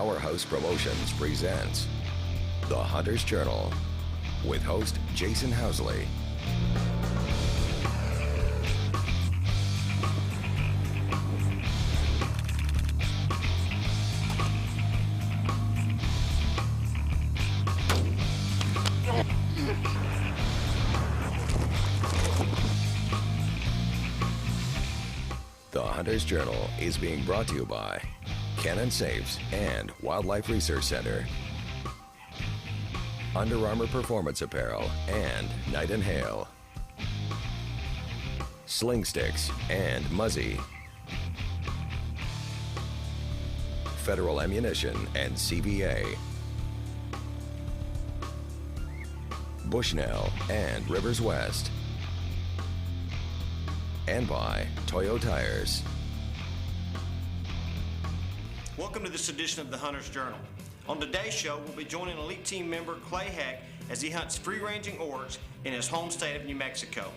Powerhouse Promotions presents The Hunter's Journal with host Jason Housley. The Hunter's Journal is being brought to you by Cannon Safes and Wildlife Research Center, Under Armour Performance Apparel and Night and Hail, Sling Sticks and Muzzy, Federal Ammunition and CVA, Bushnell and Rivers West, and by Toyo Tires. Welcome to this edition of the Hunter's Journal. On today's show, we'll be joining elite team member Clay Heck as he hunts free-ranging oryx in his home state of New Mexico.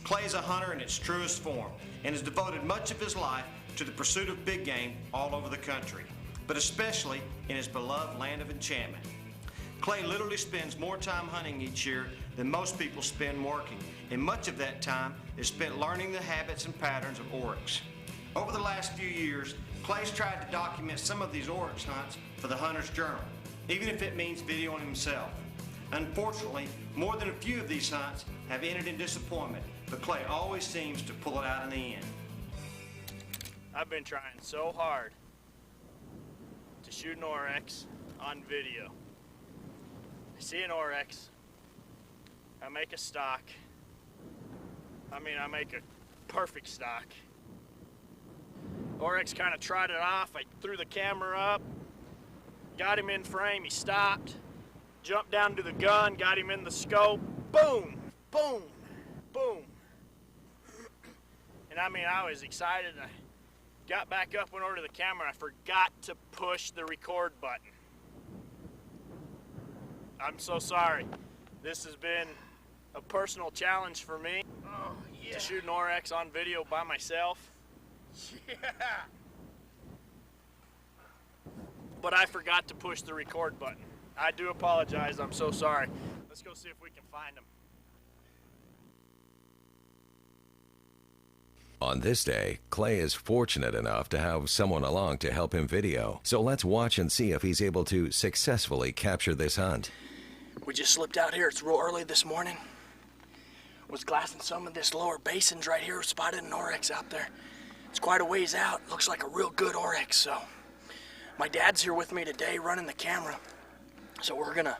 Clay is a hunter in its truest form and has devoted much of his life to the pursuit of big game all over the country, but especially in his beloved land of enchantment. Clay literally spends more time hunting each year than most people spend working, and much of that time is spent learning the habits and patterns of oryx. Over the last few years, Clay's tried to document some of these oryx hunts for the Hunter's Journal, even if it means videoing himself. Unfortunately, more than a few of these hunts have ended in disappointment, but Clay always seems to pull it out in the end. I've been trying so hard to shoot an oryx on video. I see an oryx, I make a stock. I make a perfect stock. Oryx kind of trotted off. I threw the camera up, got him in frame, he stopped, jumped down to the gun, got him in the scope, boom, boom, boom. And I was excited. I got back up, went over to the camera, I forgot to push the record button. I'm so sorry. This has been a personal challenge for me to shoot an oryx on video by myself. Yeah. But I forgot to push the record button. I do apologize. I'm so sorry. Let's go see if we can find him. On this day, Clay is fortunate enough to have someone along to help him video. So let's watch and see if he's able to successfully capture this hunt. We just slipped out here. It's real early this morning. Was glassing some of this lower basins right here. Spotted an oryx out there. It's quite a ways out. Looks like a real good oryx. So my dad's here with me today running the camera. So we're gonna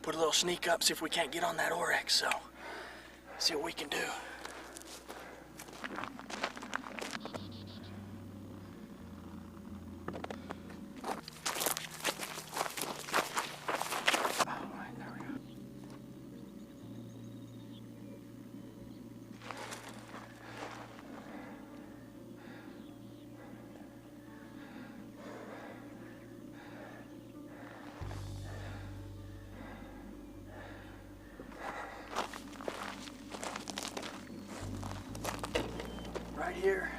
put a little sneak up, see if we can't get on that oryx. So see what we can do. Right here.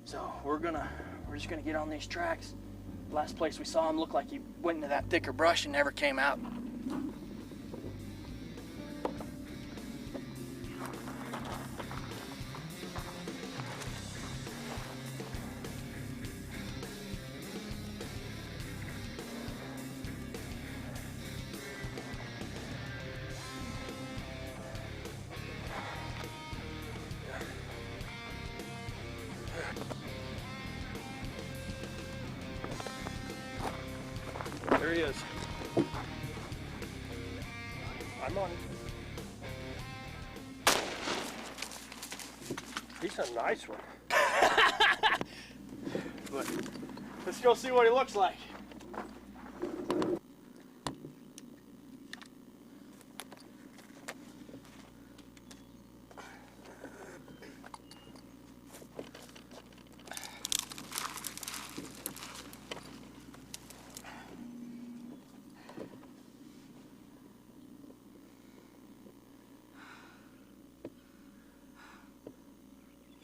So we're just gonna get on these tracks. Last place we saw him looked like he went into that thicker brush and never came out. There he is. I'm on. He's a nice one. But let's go see what he looks like.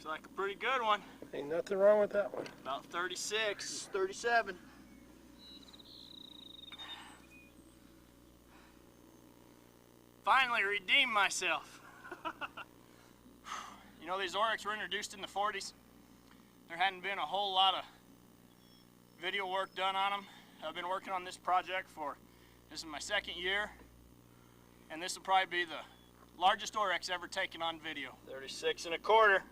Looks like a pretty good one. Ain't nothing wrong with that one. About 36, 37. Finally redeemed myself. You know, these Oryx were introduced in the 40s. There hadn't been a whole lot of video work done on them. I've been working on this project this is my second year, and this will probably be the largest Oryx ever taken on video. 36 and a quarter.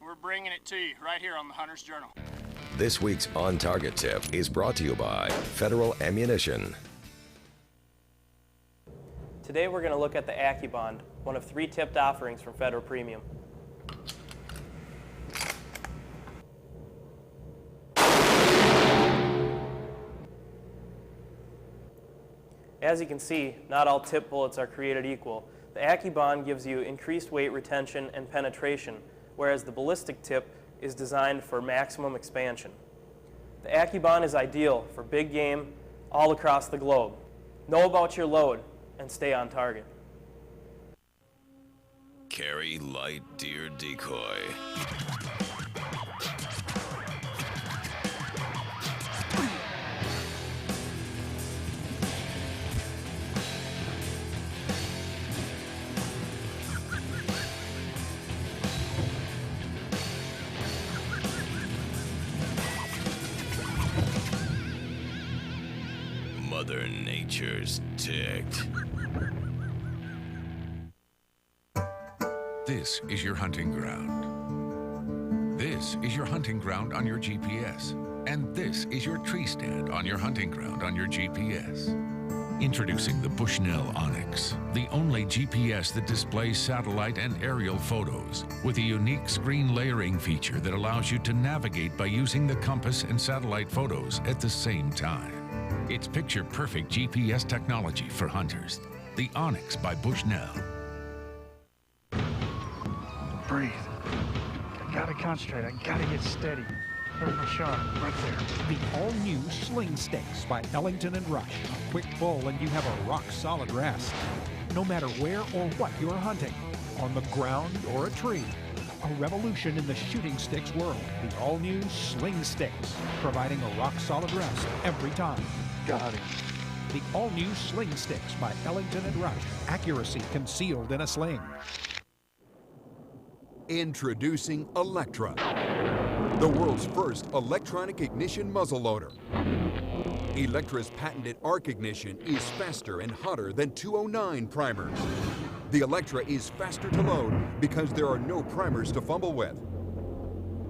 We're bringing it to you right here on the Hunter's Journal. This week's On Target tip is brought to you by Federal Ammunition. Today we're going to look at the AccuBond, one of 3 tipped offerings from Federal Premium. As you can see, not all tip bullets are created equal. The AccuBond gives you increased weight retention and penetration, whereas the ballistic tip is designed for maximum expansion. The AccuBond is ideal for big game all across the globe. Know about your load and stay on target. Carry light deer decoy. Mother Nature's ticked. This is your hunting ground. This is your hunting ground on your GPS. And this is your tree stand on your hunting ground on your GPS. Introducing the Bushnell Onyx, the only GPS that displays satellite and aerial photos with a unique screen layering feature that allows you to navigate by using the compass and satellite photos at the same time. It's picture-perfect GPS technology for hunters. The Onyx by Bushnell. Breathe. I gotta concentrate. I gotta get steady. There's my shot, right there. The all-new Sling Stakes by Ellington and Rush. A quick pull and you have a rock-solid rest. No matter where or what you're hunting, on the ground or a tree. A revolution in the shooting sticks world. The all-new Sling Stakes, providing a rock-solid rest every time. Got it. The all-new Sling Sticks by Ellington and Rush. Accuracy concealed in a sling. Introducing Electra, the world's first electronic ignition muzzleloader. Electra's patented arc ignition is faster and hotter than 209 primers. The Electra is faster to load because there are no primers to fumble with.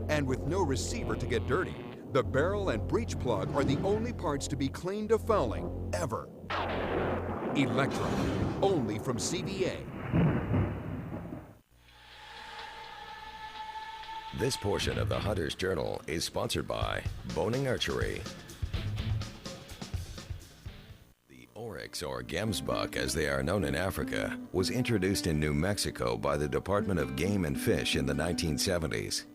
And with no receiver to get dirty, the barrel and breech plug are the only parts to be cleaned of fouling, ever. Electra, only from CVA. This portion of the Hunter's Journal is sponsored by Boning Archery. The Oryx, or gemsbuck as they are known in Africa, was introduced in New Mexico by the Department of Game and Fish in the 1970s.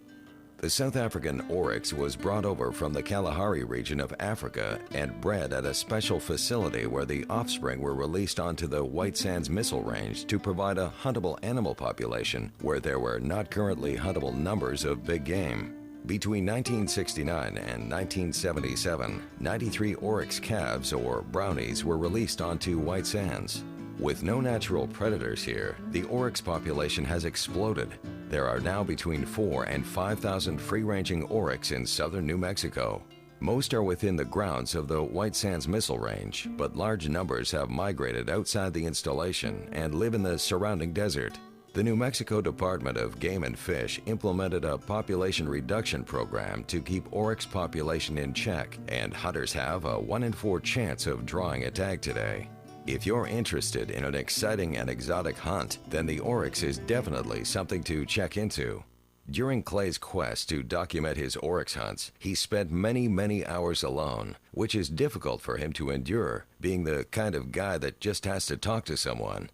The South African Oryx was brought over from the Kalahari region of Africa and bred at a special facility where the offspring were released onto the White Sands Missile Range to provide a huntable animal population where there were not currently huntable numbers of big game. Between 1969 and 1977, 93 Oryx calves, or brownies, were released onto White Sands. With no natural predators here, the Oryx population has exploded. There are now between 4,000 and 5,000 free-ranging Oryx in southern New Mexico. Most are within the grounds of the White Sands Missile Range, but large numbers have migrated outside the installation and live in the surrounding desert. The New Mexico Department of Game and Fish implemented a population reduction program to keep Oryx population in check, and hunters have a 1 in 4 chance of drawing a tag today. If you're interested in an exciting and exotic hunt, then the Oryx is definitely something to check into. During Clay's quest to document his Oryx hunts, he spent many hours alone, which is difficult for him to endure, being the kind of guy that just has to talk to someone.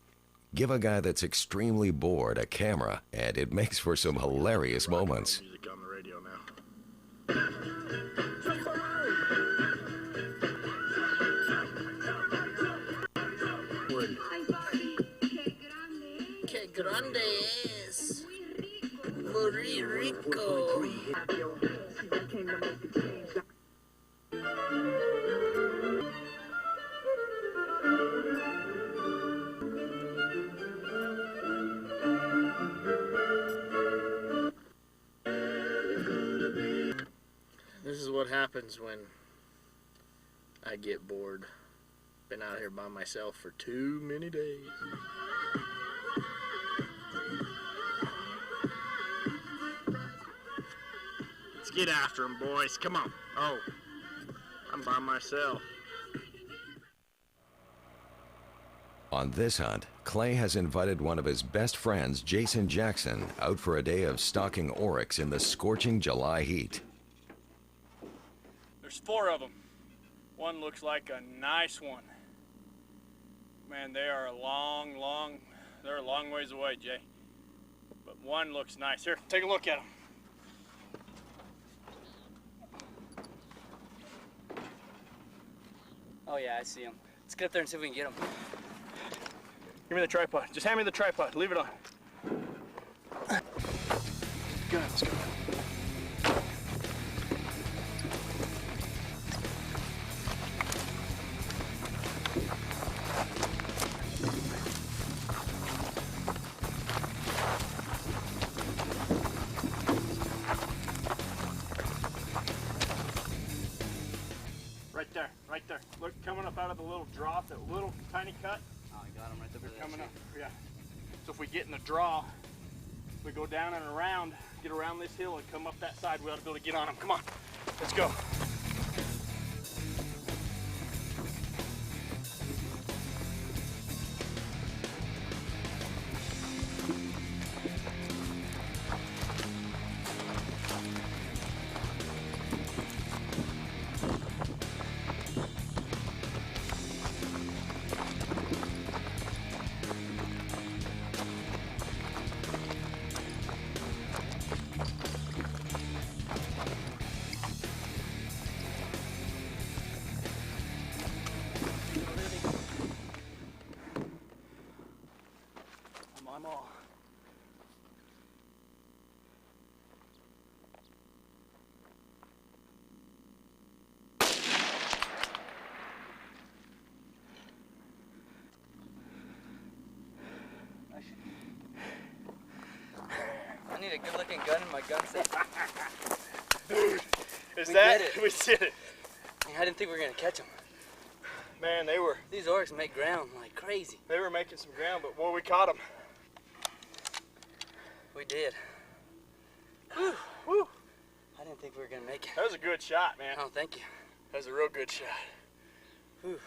Give a guy that's extremely bored a camera, and it makes for some hilarious moments. Music on the radio now. Que grande es. muy rico. This is what happens when I get bored. Been out here by myself for too many days. Let's get after them, boys. Come on. Oh, I'm by myself. On this hunt, Clay has invited one of his best friends, Jason Jackson, out for a day of stalking oryx in the scorching July heat. There's 4 of them. One looks like a nice one. Man, they are they're a long ways away, Jay. But one looks nice. Here, take a look at him. Oh yeah, I see him. Let's get up there and see if we can get him. Give me the tripod. Just hand me the tripod. Leave it on. Go ahead, let's go. Right there. Look, coming up out of the little drop, that little tiny cut. Oh, I got him right there. They're coming up, yeah. So if we get in the draw, we go down and around, get around this hill and come up that side, we ought to be able to get on them. Come on, let's go. I'm all. I need a good-looking gun in my gun set. Dude, is We that? did it. We did it. I didn't think we were gonna catch them. Man, These oryx make ground like crazy. they were making some ground, but boy, we caught them. We did. Whew, whew. I didn't think we were gonna make it. That was a good shot, man. Oh, thank you. That was a real good shot. Whew.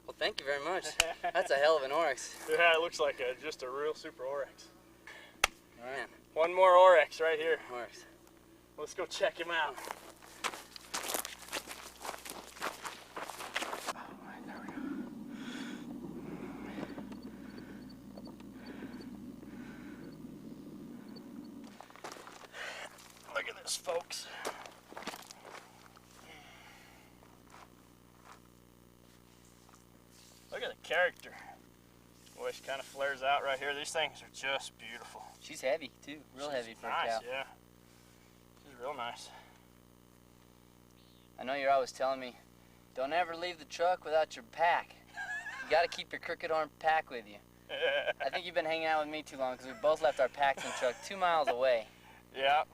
Well, thank you very much. That's a hell of an oryx. Yeah, it looks like just a real super oryx. All right, One more oryx right here. oryx. Let's go check him out. Look at this, folks. Look at the character. Boy, she kind of flares out right here. These things are just beautiful. She's heavy too, real heavy for nice, a cow. yeah. She's real nice. I know you're always telling me, don't ever leave the truck without your pack. You gotta keep your crooked arm pack with you. I think you've been hanging out with me too long because we both left our packs in the truck 2 miles away. Yeah,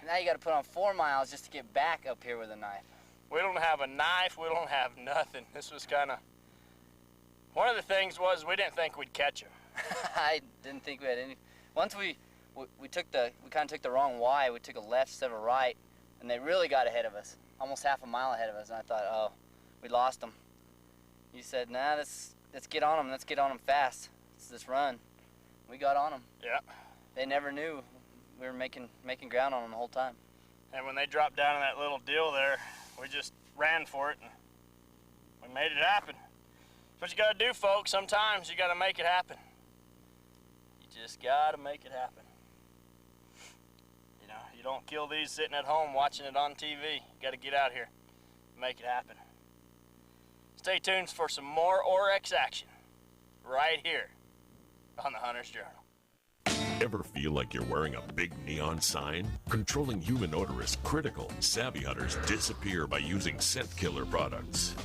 Now you gotta put on 4 miles just to get back up here with a knife. we don't have a knife, we don't have nothing. This was kind of, one of the things was we didn't think we'd catch him. I didn't think we had any. Once we kind of took the wrong Y. We took a left instead of a right, and they really got ahead of us, almost half a mile ahead of us. And I thought, oh, we lost them. You said, nah, let's get on them. Let's get on them fast. Let's just run. We got on them. Yeah. They never knew we were making ground on them the whole time. And when they dropped down in that little deal there, we just ran for it and we made it happen. That's what you gotta do, folks. Sometimes you gotta make it happen. You just gotta make it happen. You know, you don't kill these sitting at home watching it on TV. You gotta get out here and make it happen. Stay tuned for some more Oryx action right here on the Hunter's Journal. Ever feel like you're wearing a big neon sign? Controlling human odor is critical. Savvy hunters disappear by using scent killer products.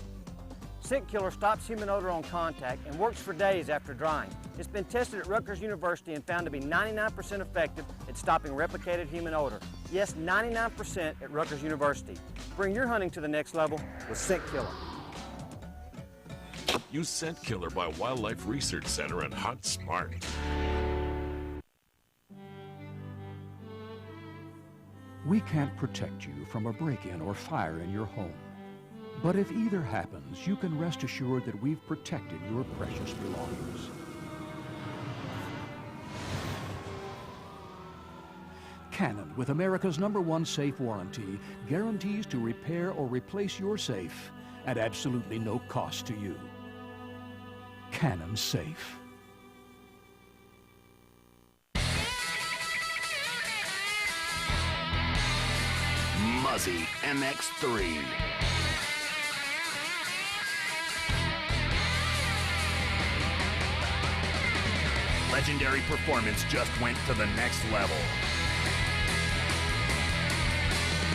Scent Killer stops human odor on contact and works for days after drying. It's been tested at Rutgers University and found to be 99% effective at stopping replicated human odor. Yes, 99% at Rutgers University. Bring your hunting to the next level with Scent Killer. Use Scent Killer by Wildlife Research Center and hunt smart. We can't protect you from a break-in or fire in your home. But if either happens, you can rest assured that we've protected your precious belongings. Canon, with America's #1 safe warranty, guarantees to repair or replace your safe at absolutely no cost to you. Canon Safe. Muzzy MX3. Legendary performance just went to the next level.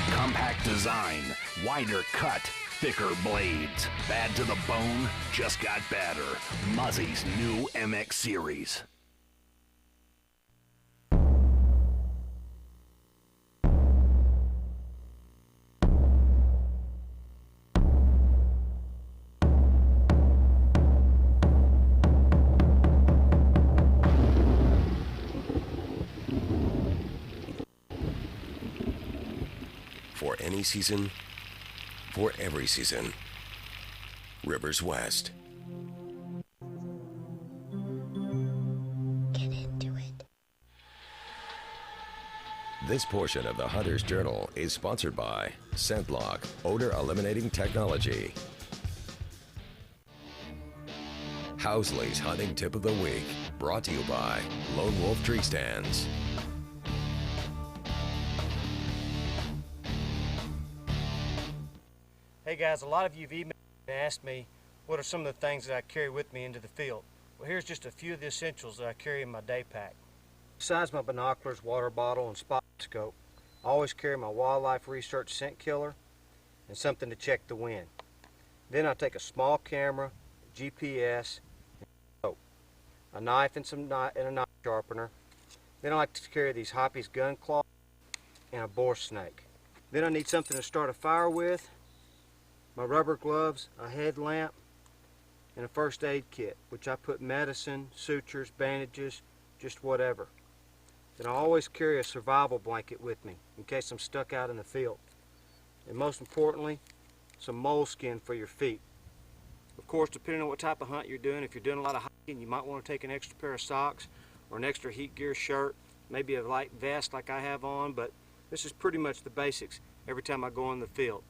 Compact design, wider cut, thicker blades. Bad to the bone, just got badder. Muzzy's new MX series. For any season, for every season. Rivers West. Get into it. This portion of the Hunter's Journal is sponsored by ScentLock Odor Eliminating Technology. Housley's Hunting Tip of the Week, brought to you by Lone Wolf Tree Stands. Hey guys, a lot of you have emailed and asked me what are some of the things that I carry with me into the field. Well, here's just a few of the essentials that I carry in my day pack. Besides my binoculars, water bottle, and spot scope, I always carry my Wildlife Research Scent Killer and something to check the wind. Then I take a small camera, GPS, and soap, a knife and a knife sharpener. Then I like to carry these Hoppy's gun claw and a boar snake. Then I need something to start a fire with, my rubber gloves, a headlamp, and a first aid kit, which I put medicine, sutures, bandages, just whatever. Then I always carry a survival blanket with me in case I'm stuck out in the field. And most importantly, some moleskin for your feet. Of course, depending on what type of hunt you're doing, if you're doing a lot of hiking, you might want to take an extra pair of socks or an extra heat gear shirt, maybe a light vest like I have on, but this is pretty much the basics every time I go in the field.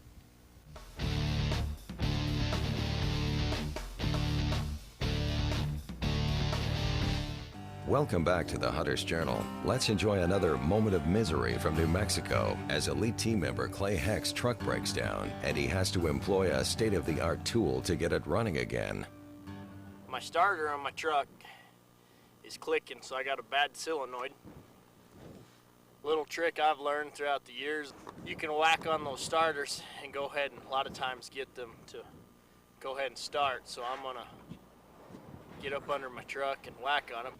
Welcome back to the Hunter's Journal. Let's enjoy another moment of misery from New Mexico as elite team member Clay Heck's truck breaks down and he has to employ a state-of-the-art tool to get it running again. My starter on my truck is clicking, so I got a bad solenoid. Little trick I've learned throughout the years, you can whack on those starters and go ahead and a lot of times get them to go ahead and start. So I'm gonna get up under my truck and whack on them.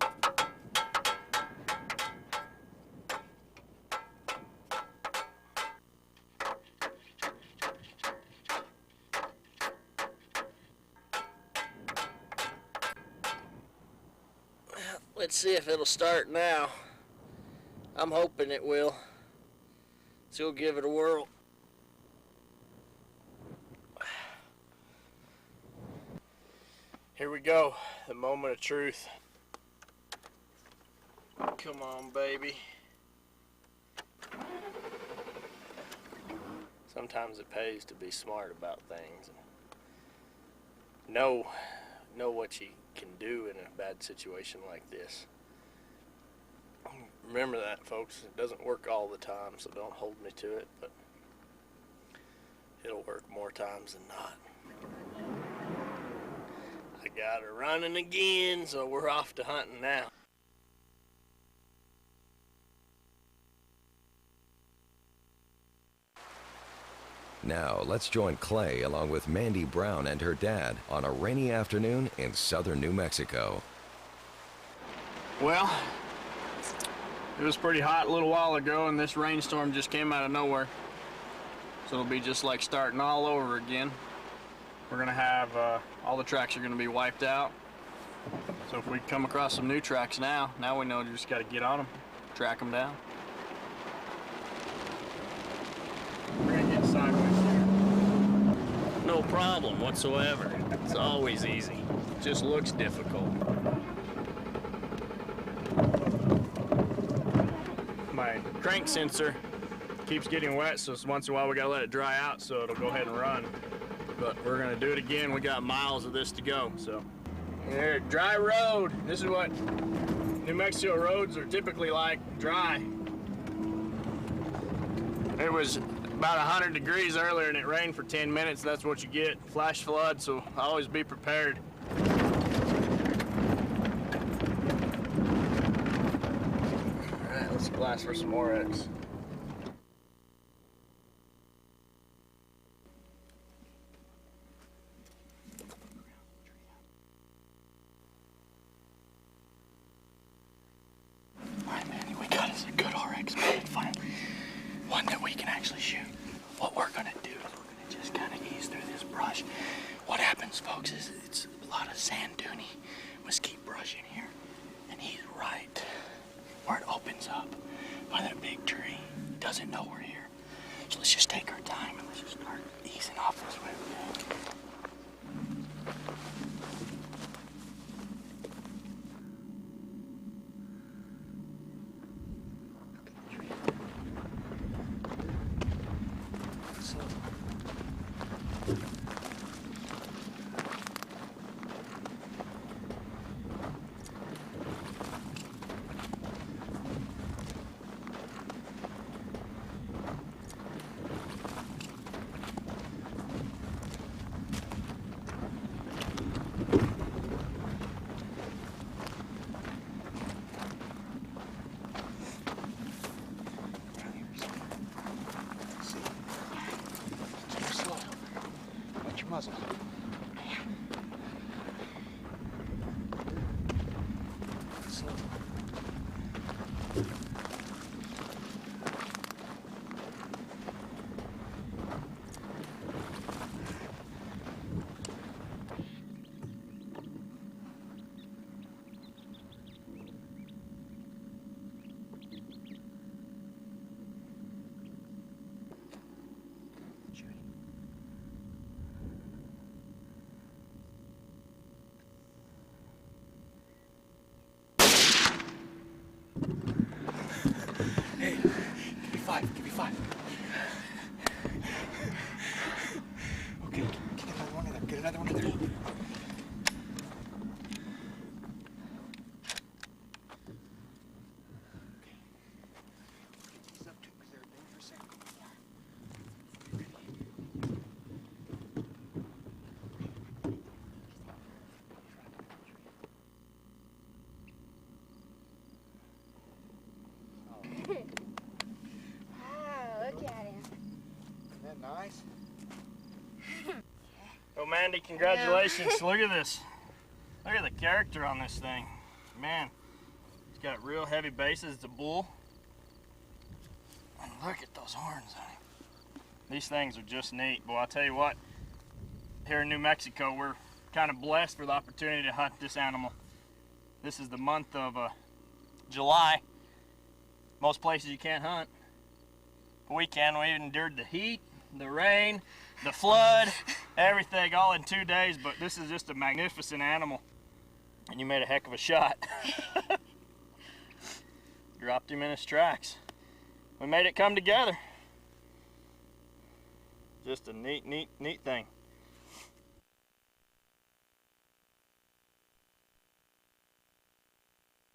Let's see if it'll start now. I'm hoping it will. So we'll give it a whirl. Here we go, the moment of truth. Come on, baby. Sometimes it pays to be smart about things. Know what you can do in a bad situation like this. Remember that, folks. It doesn't work all the time, so don't hold me to it, but it'll work more times than not. I got her running again, so we're off to hunting now. Now, let's join Clay along with Mandy Brown and her dad on a rainy afternoon in southern New Mexico. Well, it was pretty hot a little while ago, and this rainstorm just came out of nowhere. So it'll be just like starting all over again. We're gonna have, all the tracks are gonna be wiped out. So if we come across some new tracks now we know you just gotta get on them, track them down. We're gonna get sideways here. No problem whatsoever. It's always easy. It just looks difficult. My crank sensor keeps getting wet, so once in a while we gotta let it dry out so it'll go ahead and run. But we're gonna do it again. We got miles of this to go, so. Here, dry road. This is what New Mexico roads are typically like, dry. It was about 100 degrees earlier and it rained for 10 minutes. That's what you get, flash flood, so always be prepared. All right, let's blast for some Oryx. One that we can actually shoot. What we're gonna do is we're gonna just kind of ease through this brush. What happens, folks, is it's a lot of sand duny, mesquite brush in here, and he's right where it opens up by that big tree. He doesn't know we're here. So let's just take our time and let's just start easing off this way. Muzzle. Slow. Give me five. Okay, get another one in there. Get another one in there. Nice. Oh, Mandy, congratulations. Yeah. Look at this. Look at the character on this thing. Man, it's got real heavy bases. It's a bull. And look at those horns on him. These things are just neat. Boy, I'll tell you what, here in New Mexico, we're kind of blessed for the opportunity to hunt this animal. This is the month of July. Most places you can't hunt. But we can. We endured the heat, the rain, the flood, everything all in 2 days, but this is just a magnificent animal. And you made a heck of a shot. Dropped him in his tracks. We made it come together. Just a neat thing.